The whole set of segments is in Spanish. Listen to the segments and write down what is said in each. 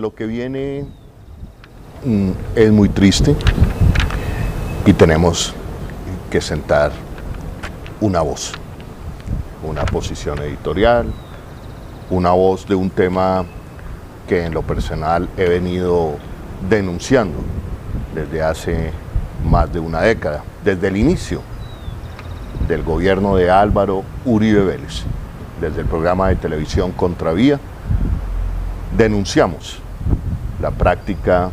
porque lo que viene es muy triste y tenemos que sentar una voz, una posición editorial, una voz de un tema que en lo personal he venido denunciando desde hace más de una década, desde el inicio del gobierno de Álvaro Uribe Vélez, desde el programa de televisión Contravía, denunciamos la práctica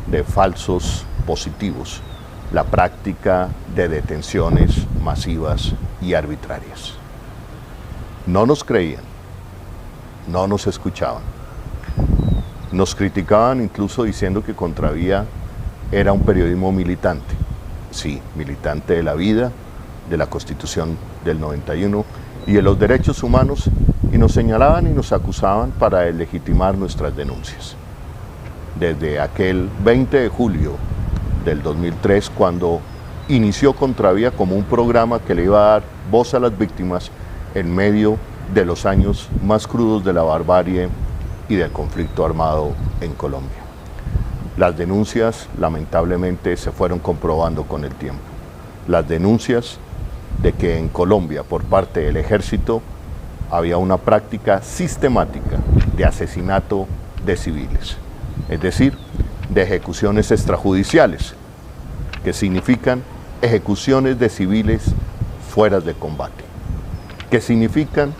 de falsos positivos, la práctica de detenciones masivas y arbitrarias. No nos creían, no nos escuchaban. Nos criticaban incluso diciendo que Contravía era un periodismo militante. Sí, militante de la vida, de la Constitución del 91 y de los derechos humanos, y nos señalaban y nos acusaban para deslegitimar nuestras denuncias. Desde aquel 20 de julio del 2003, cuando inició Contravía como un programa que le iba a dar voz a las víctimas en medio de los años más crudos de la barbarie y del conflicto armado en Colombia. Las denuncias, lamentablemente, se fueron comprobando con el tiempo. Las denuncias de que en Colombia, por parte del ejército, había una práctica sistemática de asesinato de civiles, es decir, de ejecuciones extrajudiciales, que significan ejecuciones de civiles fuera de combate, que significan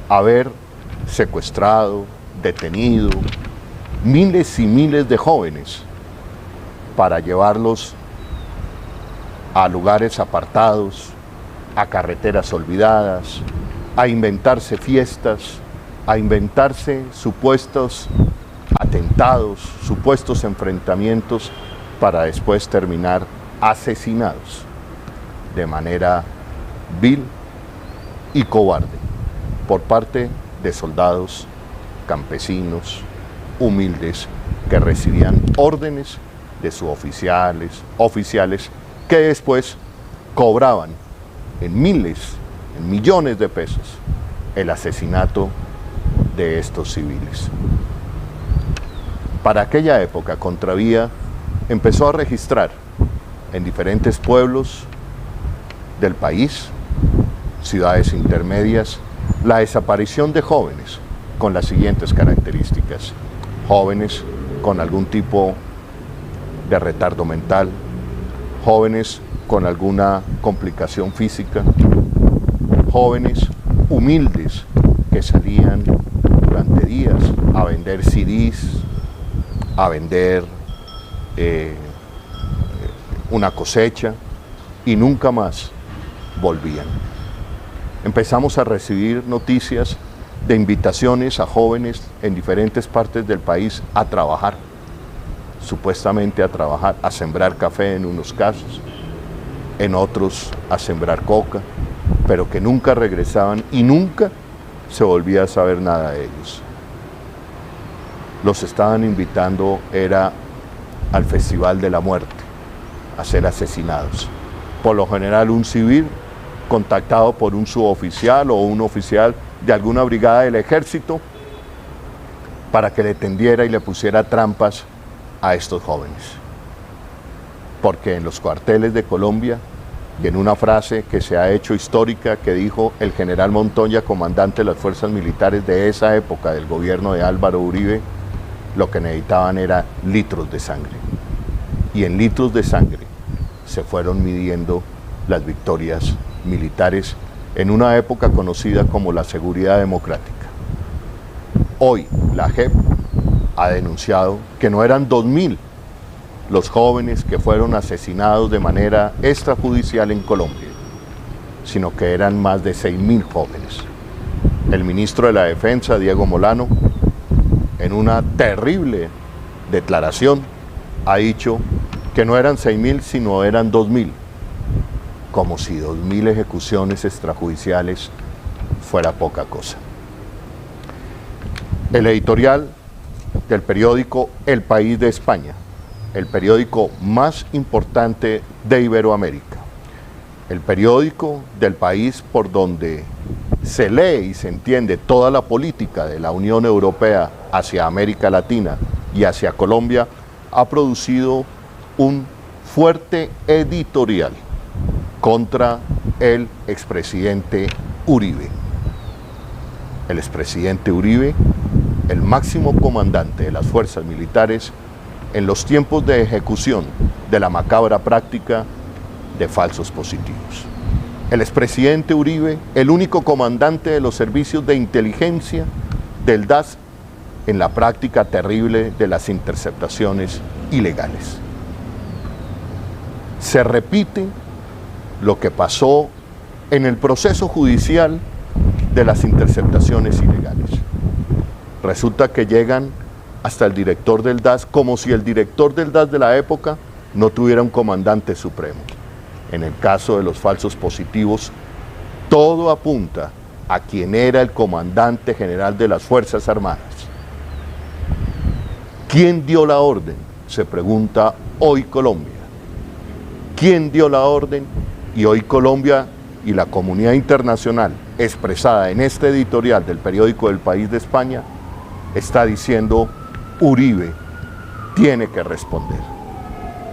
haber secuestrado, detenido miles y miles de jóvenes para llevarlos a lugares apartados, a carreteras olvidadas, a inventarse fiestas, a inventarse supuestos atentados, supuestos enfrentamientos, para después terminar asesinados de manera vil y cobarde por parte de soldados campesinos, humildes, que recibían órdenes de sus oficiales que después cobraban en miles, en millones de pesos el asesinato de estos civiles. Para aquella época, Contravía empezó a registrar en diferentes pueblos del país, ciudades intermedias, la desaparición de jóvenes con las siguientes características: jóvenes con algún tipo de retardo mental, jóvenes con alguna complicación física, jóvenes humildes que salían durante días a vender CDs, a vender una cosecha, y nunca más volvían. Empezamos a recibir noticias de invitaciones a jóvenes en diferentes partes del país a trabajar, supuestamente a trabajar, a sembrar café en unos casos, en otros a sembrar coca, pero que nunca regresaban y nunca se volvía a saber nada de ellos. Los estaban invitando, era al Festival de la Muerte, a ser asesinados. Por lo general un civil contactado por un suboficial o un oficial de alguna brigada del ejército para que le tendiera y le pusiera trampas a estos jóvenes. Porque en los cuarteles de Colombia, y en una frase que se ha hecho histórica que dijo el general Montoya, comandante de las fuerzas militares de esa época del gobierno de Álvaro Uribe, lo que necesitaban era litros de sangre. Y en litros de sangre se fueron midiendo las victorias militares en una época conocida como la seguridad democrática. Hoy la JEP ha denunciado que no eran 2.000 los jóvenes que fueron asesinados de manera extrajudicial en Colombia, sino que eran más de 6.000 jóvenes. El ministro de la Defensa, Diego Molano, en una terrible declaración, ha dicho que no eran 6.000, sino eran 2.000, como si 2.000 ejecuciones extrajudiciales fuera poca cosa. El editorial del periódico El País de España, el periódico más importante de Iberoamérica, el periódico del país por donde se lee y se entiende toda la política de la Unión Europea hacia América Latina y hacia Colombia, ha producido un fuerte editorial contra el expresidente Uribe. El expresidente Uribe, el máximo comandante de las fuerzas militares en los tiempos de ejecución de la macabra práctica de falsos positivos. El expresidente Uribe, el único comandante de los servicios de inteligencia del DAS en la práctica terrible de las interceptaciones ilegales. Se repite lo que pasó en el proceso judicial de las interceptaciones ilegales. Resulta que llegan hasta el director del DAS, como si el director del DAS de la época no tuviera un comandante supremo. En el caso de los falsos positivos, todo apunta a quien era el comandante general de las Fuerzas Armadas. ¿Quién dio la orden?, se pregunta hoy Colombia. ¿Quién dio la orden? Y hoy Colombia y la comunidad internacional, expresada en este editorial del periódico El País de España, está diciendo: Uribe tiene que responder.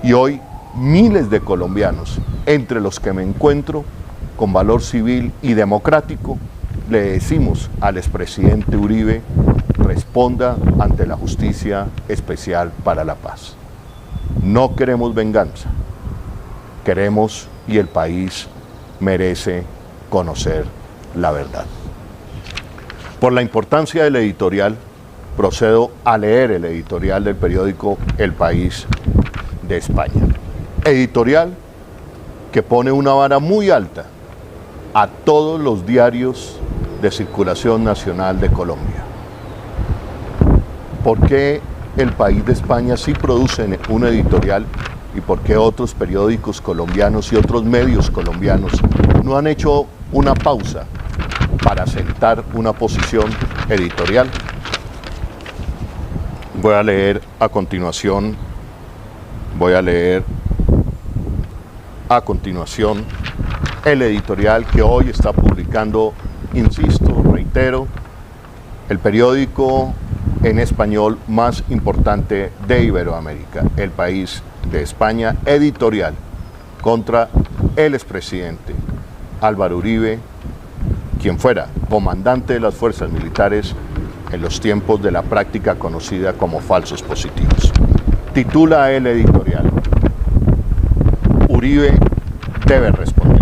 Y hoy miles de colombianos, entre los que me encuentro, con valor civil y democrático, le decimos al expresidente Uribe: responda ante la Justicia Especial para la Paz. No queremos venganza, queremos, y el país merece, conocer la verdad. Por la importancia del editorial, procedo a leer el editorial del periódico El País de España. Editorial que pone una vara muy alta a todos los diarios de circulación nacional de Colombia. ¿Por qué El País de España sí produce un editorial y por qué otros periódicos colombianos y otros medios colombianos no han hecho una pausa para sentar una posición editorial? Voy a leer a continuación el editorial que hoy está publicando, insisto, reitero, el periódico en español más importante de Iberoamérica, El País de España, editorial contra el expresidente Álvaro Uribe, quien fuera comandante de las fuerzas militares en los tiempos de la práctica conocida como falsos positivos. Titula el editorial: Uribe debe responder.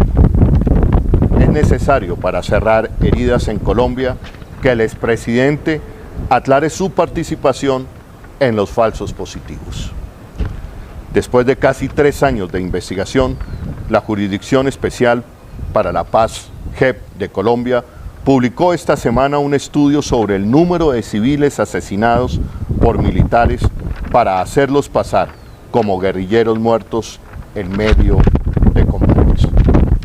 Es necesario, para cerrar heridas en Colombia, que el expresidente aclare su participación en los falsos positivos. Después de casi 3 años de investigación, la Jurisdicción Especial para la Paz, JEP, de Colombia, publicó esta semana un estudio sobre el número de civiles asesinados por militares para hacerlos pasar como guerrilleros muertos en medio de combates,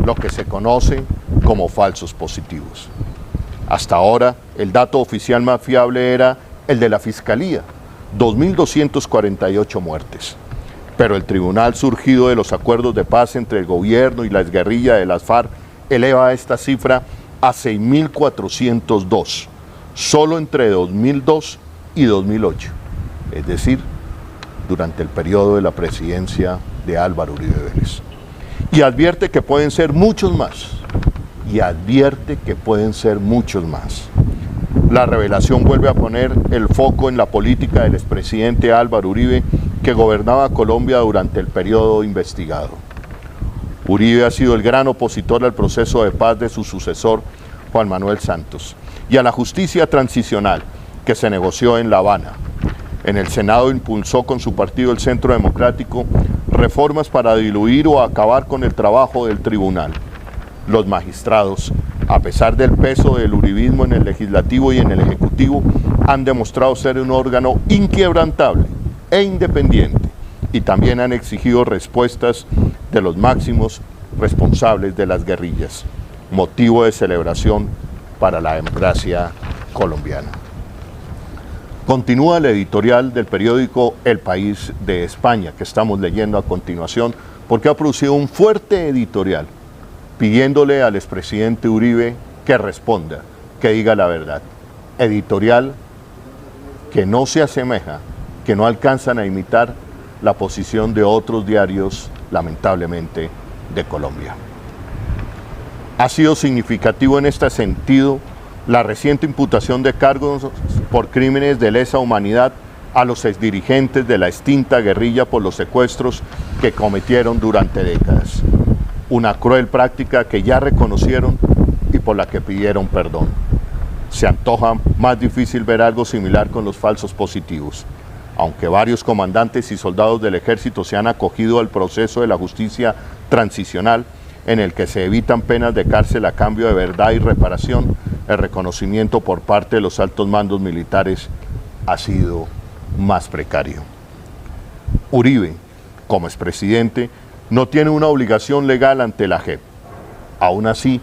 lo que se conoce como falsos positivos. Hasta ahora, el dato oficial más fiable era el de la Fiscalía, 2.248 muertes. Pero el tribunal surgido de los acuerdos de paz entre el gobierno y la exguerrilla de las FARC eleva esta cifra a 6.402, solo entre 2002 y 2008, es decir, durante el periodo de la presidencia de Álvaro Uribe Vélez. Y advierte que pueden ser muchos más, La revelación vuelve a poner el foco en la política del expresidente Álvaro Uribe, que gobernaba Colombia durante el periodo investigado. Uribe ha sido el gran opositor al proceso de paz de su sucesor, Juan Manuel Santos, y a la justicia transicional que se negoció en La Habana. En el Senado impulsó con su partido, el Centro Democrático, reformas para diluir o acabar con el trabajo del tribunal. Los magistrados, a pesar del peso del uribismo en el legislativo y en el ejecutivo, han demostrado ser un órgano inquebrantable e independiente, y también han exigido respuestas de los máximos responsables de las guerrillas, motivo de celebración para la democracia colombiana. Continúa el editorial del periódico El País de España, que estamos leyendo a continuación, porque ha producido un fuerte editorial pidiéndole al expresidente Uribe que responda, que diga la verdad. Editorial que no se asemeja que no alcanzan a imitar la posición de otros diarios, lamentablemente, de Colombia. Ha sido significativo en este sentido la reciente imputación de cargos por crímenes de lesa humanidad a los exdirigentes de la extinta guerrilla por los secuestros que cometieron durante décadas. Una cruel práctica que ya reconocieron y por la que pidieron perdón. Se antoja más difícil ver algo similar con los falsos positivos. Aunque varios comandantes y soldados del ejército se han acogido al proceso de la justicia transicional, en el que se evitan penas de cárcel a cambio de verdad y reparación, el reconocimiento por parte de los altos mandos militares ha sido más precario. Uribe, como expresidente, no tiene una obligación legal ante la JEP. Aún así,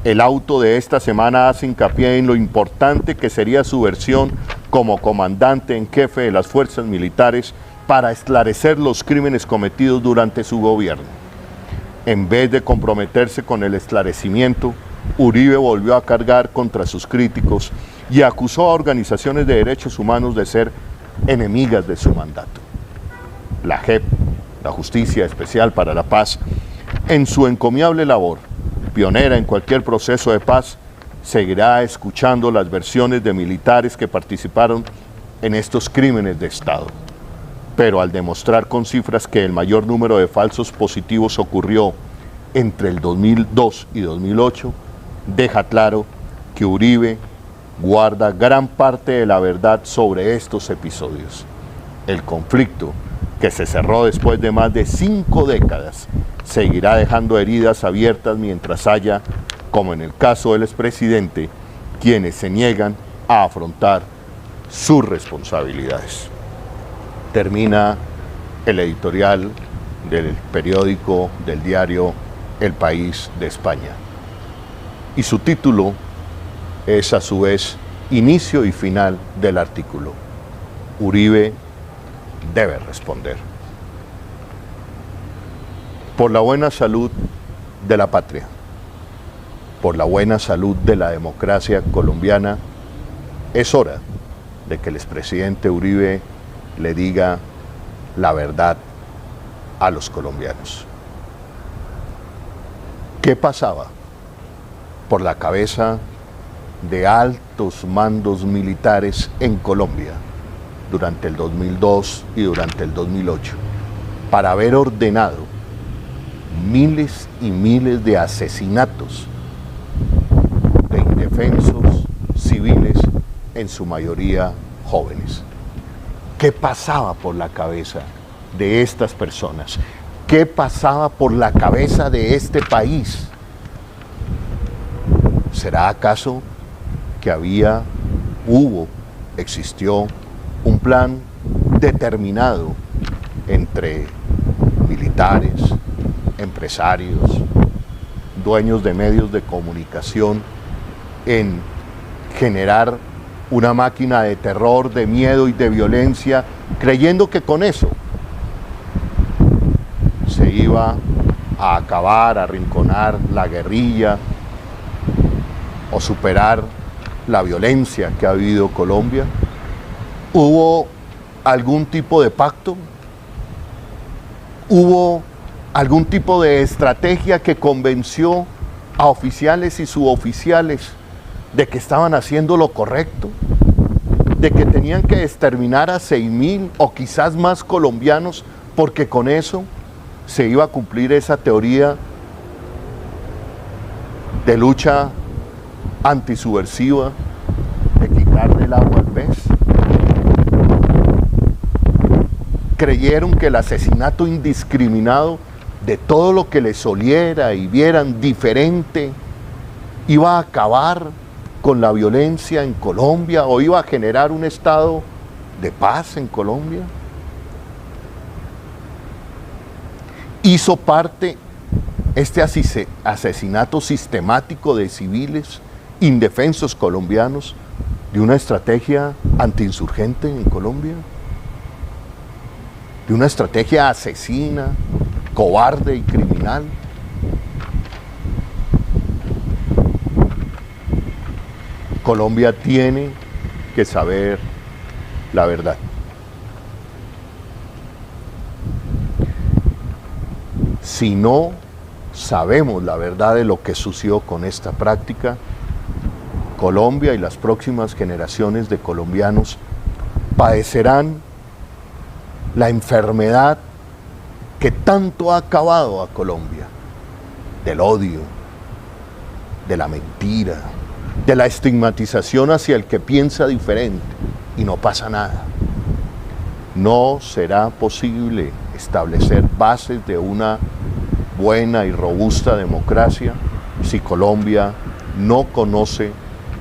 el auto de esta semana hace hincapié en lo importante que sería su versión como comandante en jefe de las fuerzas militares para esclarecer los crímenes cometidos durante su gobierno. En vez de comprometerse con el esclarecimiento, Uribe volvió a cargar contra sus críticos y acusó a organizaciones de derechos humanos de ser enemigas de su mandato. La JEP, la Justicia Especial para la Paz, en su encomiable labor, pionera en cualquier proceso de paz, seguirá escuchando las versiones de militares que participaron en estos crímenes de Estado. Pero al demostrar con cifras que el mayor número de falsos positivos ocurrió entre el 2002 y 2008, deja claro que Uribe guarda gran parte de la verdad sobre estos episodios. El conflicto, que se cerró después de más de 5 décadas, seguirá dejando heridas abiertas mientras haya, como en el caso del expresidente, quienes se niegan a afrontar sus responsabilidades. Termina el editorial del periódico, del diario El País de España. Y su título es a su vez inicio y final del artículo. Uribe debe responder. Por la buena salud de la patria, por la buena salud de la democracia colombiana, es hora de que el expresidente Uribe le diga la verdad a los colombianos. ¿Qué pasaba por la cabeza de altos mandos militares en Colombia durante el 2002 y durante el 2008 para haber ordenado miles y miles de asesinatos de indefensos civiles, en su mayoría jóvenes? ¿Qué pasaba por la cabeza de estas personas? ¿Qué pasaba por la cabeza de este país? ¿Será acaso que existió un plan determinado entre militares, empresarios, dueños de medios de comunicación en generar una máquina de terror, de miedo y de violencia, creyendo que con eso se iba a acabar, a arrinconar la guerrilla o superar la violencia que ha vivido Colombia? ¿Hubo algún tipo de pacto? ¿Hubo algún tipo de estrategia que convenció a oficiales y suboficiales de que estaban haciendo lo correcto? ¿De que tenían que exterminar a 6.000 o quizás más colombianos porque con eso se iba a cumplir esa teoría de lucha antisubversiva, de quitarle el agua al pez? Creyeron que el asesinato indiscriminado de todo lo que les oliera y vieran diferente iba a acabar con la violencia en Colombia o iba a generar un estado de paz en Colombia. Hizo parte este asesinato sistemático de civiles indefensos colombianos de una estrategia antiinsurgente en Colombia, de una estrategia asesina, cobarde y criminal. Colombia tiene que saber la verdad. si no sabemos la verdad de lo que sucedió con esta práctica, Colombia y las próximas generaciones de colombianos padecerán la enfermedad que tanto ha acabado a Colombia, del odio, de la mentira, de la estigmatización hacia el que piensa diferente y no pasa nada. No será posible establecer bases de una buena y robusta democracia si Colombia no conoce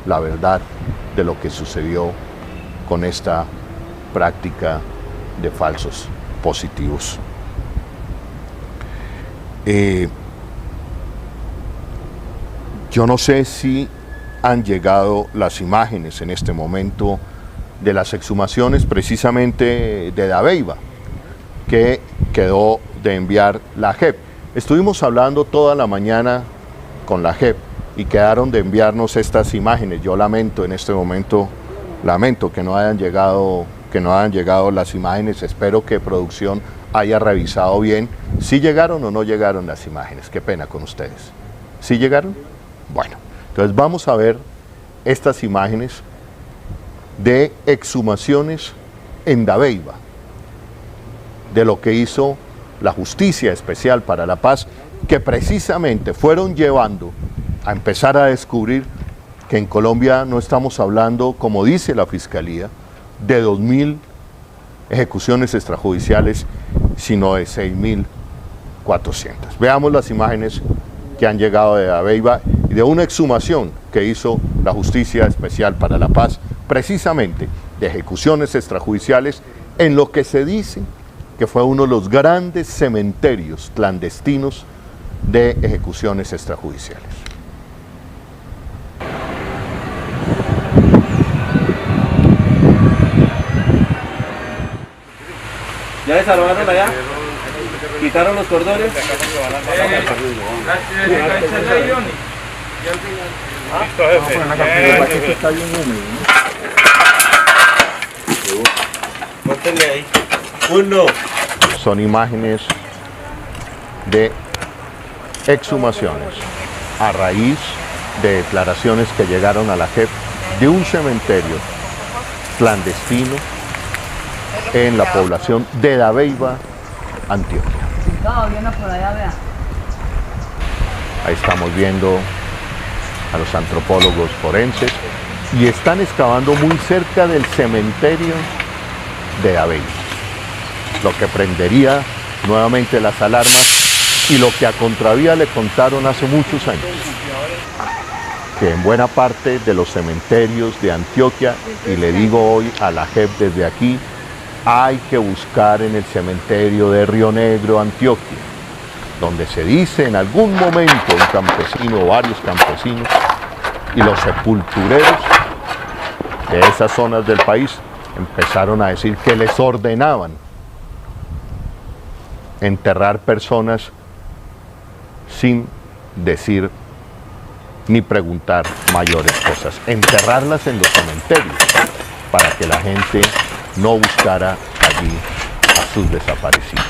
la verdad de lo que sucedió con esta práctica de falsos positivos. Yo no sé si han llegado las imágenes en este momento de las exhumaciones precisamente de Dabeiba, que quedó de enviar la JEP. Estuvimos hablando toda la mañana con la JEP y quedaron de enviarnos estas imágenes. Yo lamento en este momento, que no hayan llegado las imágenes. Espero que producción haya revisado bien si llegaron o no llegaron las imágenes. Qué pena con ustedes. ¿Sí llegaron? Bueno, entonces vamos a ver estas imágenes de exhumaciones en Dabeiba, de lo que hizo la Justicia Especial para la Paz, que precisamente fueron llevando a empezar a descubrir que en Colombia no estamos hablando, como dice la Fiscalía, de 2.000 ejecuciones extrajudiciales, sino de 6.400. Veamos las imágenes que han llegado de Dabeiba y de una exhumación que hizo la Justicia Especial para la Paz, precisamente de ejecuciones extrajudiciales, en lo que se dice que fue uno de los grandes cementerios clandestinos de ejecuciones extrajudiciales. ¿Ya desarmaron allá? ¿Quitaron los cordones? Ahí. Uno. Son imágenes de exhumaciones a raíz de declaraciones que llegaron a la JEP de un cementerio clandestino en la población de Dabeiba, Antioquia. Ahí estamos viendo a los antropólogos forenses y están excavando muy cerca del cementerio de Dabeiba, lo que prendería nuevamente las alarmas y lo que a Contravía le contaron hace muchos años, que en buena parte de los cementerios de Antioquia, y le digo hoy a la JEP desde aquí, hay que buscar en el cementerio de Río Negro, Antioquia, donde se dice en algún momento un campesino o varios campesinos y los sepultureros de esas zonas del país empezaron a decir que les ordenaban enterrar personas sin decir ni preguntar mayores cosas, enterrarlas en los cementerios para que la gente no buscara allí a sus desaparecidos.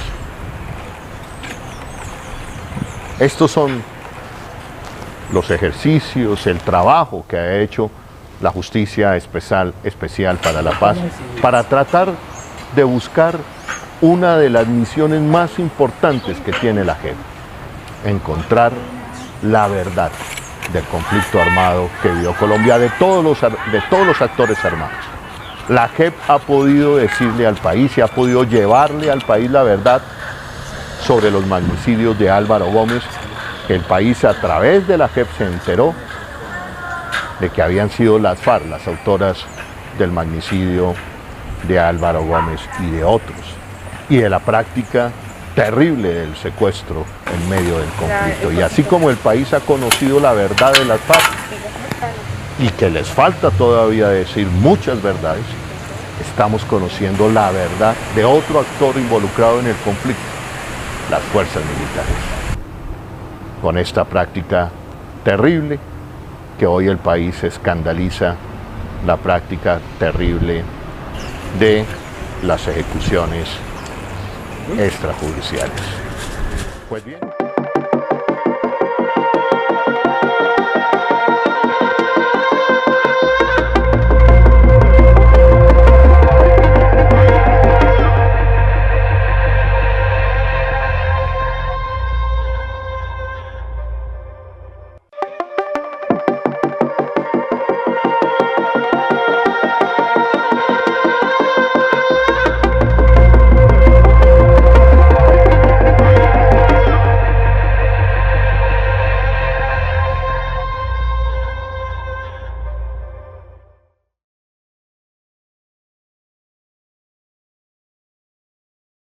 Estos son los ejercicios, el trabajo que ha hecho la Justicia Especial para la Paz para tratar de buscar una de las misiones más importantes que tiene la JEP: encontrar la verdad del conflicto armado que vivió Colombia, de todos los actores armados. La JEP ha podido decirle al país y ha podido llevarle al país la verdad sobre los magnicidios de Álvaro Gómez, que el país a través de la JEP se enteró de que habían sido las FARC las autoras del magnicidio de Álvaro Gómez y de otros, y de la práctica terrible del secuestro en medio del conflicto. Y así como el país ha conocido la verdad de las FARC, y que les falta todavía decir muchas verdades, estamos conociendo la verdad de otro actor involucrado en el conflicto: las fuerzas militares. Con esta práctica terrible que hoy el país escandaliza, la práctica terrible de las ejecuciones extrajudiciales. Pues bien.